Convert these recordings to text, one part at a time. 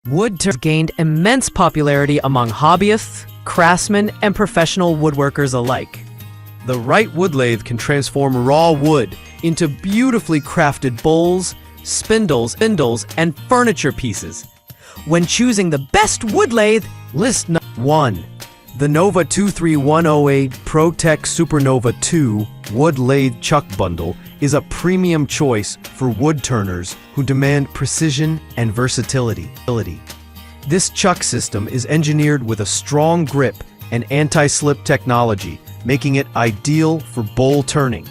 Woodturning gained immense popularity among hobbyists, craftsmen, and professional woodworkers alike. The right wood lathe can transform raw wood into beautifully crafted bowls, spindles, and furniture pieces. When choosing the best wood lathe, list 1. The Nova 23108 Pro-Tek Supernova 2 Wood Lathe Chuck Bundle is a premium choice for wood turners who demand precision and versatility. This chuck system is engineered with a strong grip and anti-slip technology, making it ideal for bowl turning.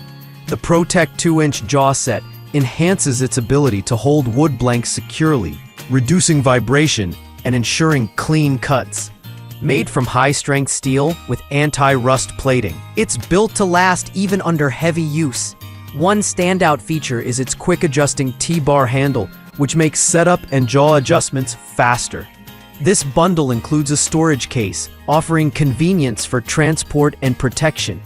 The Pro-Tek 2-inch jaw set enhances its ability to hold wood blanks securely, reducing vibration and ensuring clean cuts. made from high-strength steel with anti-rust plating. It's built to last even under heavy use. One standout feature is its quick-adjusting T-bar handle, which makes setup and jaw adjustments faster. This bundle includes a storage case, offering convenience for transport and protection.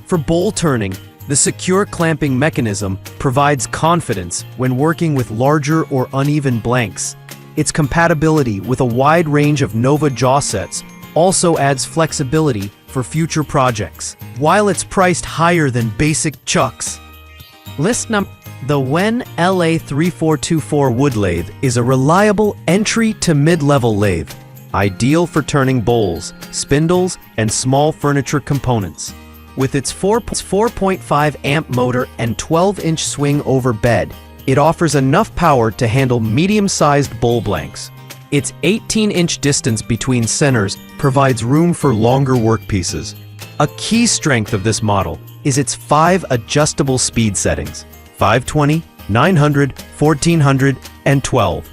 For bowl turning, the secure clamping mechanism provides confidence when working with larger or uneven blanks. Its compatibility with a wide range of Nova jaw sets also adds flexibility for future projects, while it's priced higher than basic chucks. List number: the WEN LA3424 wood lathe is a reliable entry to mid-level lathe, ideal for turning bowls, spindles, and small furniture components. With its 4.5 amp motor and 12-inch swing over bed, it offers enough power to handle medium-sized bowl blanks. Its 18-inch distance between centers provides room for longer workpieces. A key strength of this model is its 5 adjustable speed settings: 520, 900, 1400, and 12.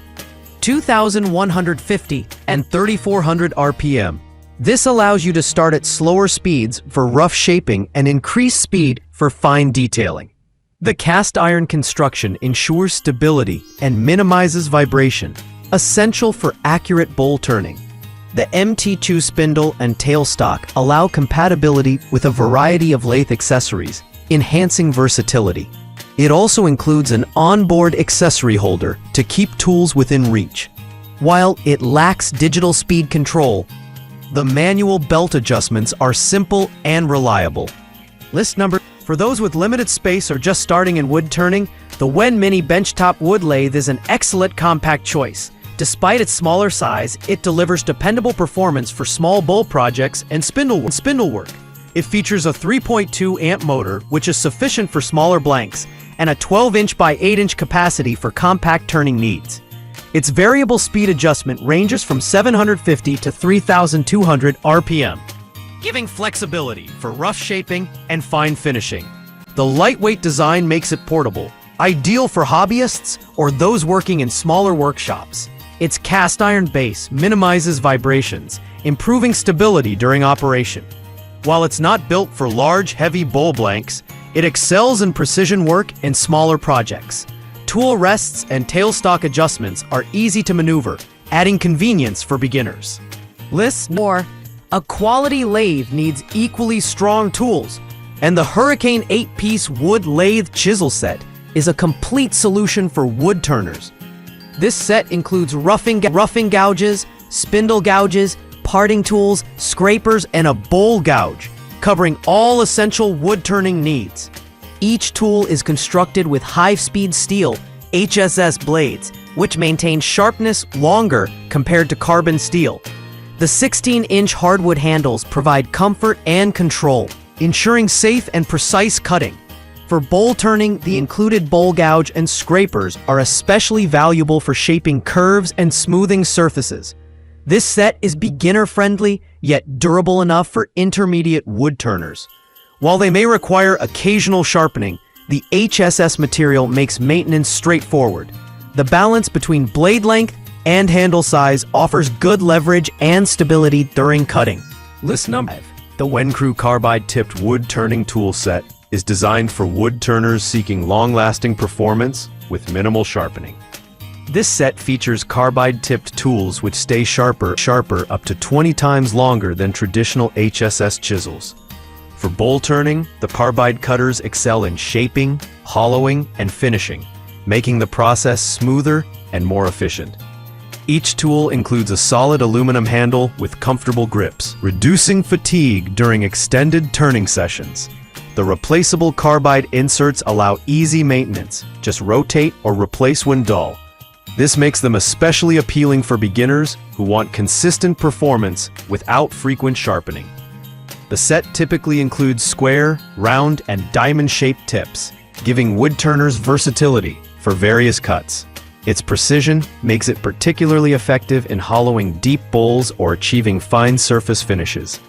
2,150 and 3,400 RPM. This allows you to start at slower speeds for rough shaping and increase speed for fine detailing. The cast iron construction ensures stability and minimizes vibration, essential for accurate bowl turning. The MT2 spindle and tailstock allow compatibility with a variety of lathe accessories, enhancing versatility. It also includes an onboard accessory holder to keep tools within reach. While it lacks digital speed control, the manual belt adjustments are simple and reliable. List number: for those with limited space or just starting in wood turning, the WEN Mini Benchtop Wood Lathe is an excellent compact choice. Despite its smaller size, it delivers dependable performance for small bowl projects and spindle work. It features a 3.2 amp motor, which is sufficient for smaller blanks, and a 12-inch by 8-inch capacity for compact turning needs. Its variable speed adjustment ranges from 750 to 3,200 RPM, giving flexibility for rough shaping and fine finishing. The lightweight design makes it portable, ideal for hobbyists or those working in smaller workshops. Its cast iron base minimizes vibrations, improving stability during operation. While it's not built for large, heavy bowl blanks, it excels in precision work and smaller projects. Tool rests and tailstock adjustments are easy to maneuver, adding convenience for beginners. List more: a quality lathe needs equally strong tools, and the Hurricane 8-piece wood lathe chisel set is a complete solution for wood turners. This set includes roughing gouges, spindle gouges, parting tools, scrapers, and a bowl gouge, covering all essential wood turning needs. Each tool is constructed with high-speed steel HSS blades, which maintain sharpness longer compared to carbon steel. The 16-inch hardwood handles provide comfort and control, ensuring safe and precise cutting. For bowl turning, the included bowl gouge and scrapers are especially valuable for shaping curves and smoothing surfaces. This set is beginner-friendly, yet durable enough for intermediate wood turners. While they may require occasional sharpening, the HSS material makes maintenance straightforward. The balance between blade length and handle size offers good leverage and stability during cutting. List number 5. The WenCrew Carbide tipped wood turning tool set is designed for wood turners seeking long-lasting performance with minimal sharpening. This set features carbide-tipped tools which stay sharper up to 20 times longer than traditional HSS chisels. For bowl turning, the carbide cutters excel in shaping, hollowing, and finishing, making the process smoother and more efficient. Each tool includes a solid aluminum handle with comfortable grips, reducing fatigue during extended turning sessions. The replaceable carbide inserts allow easy maintenance. Just rotate or replace when dull. This makes them especially appealing for beginners who want consistent performance without frequent sharpening. The set typically includes square, round, and diamond-shaped tips, giving woodturners versatility for various cuts. Its precision makes it particularly effective in hollowing deep bowls or achieving fine surface finishes.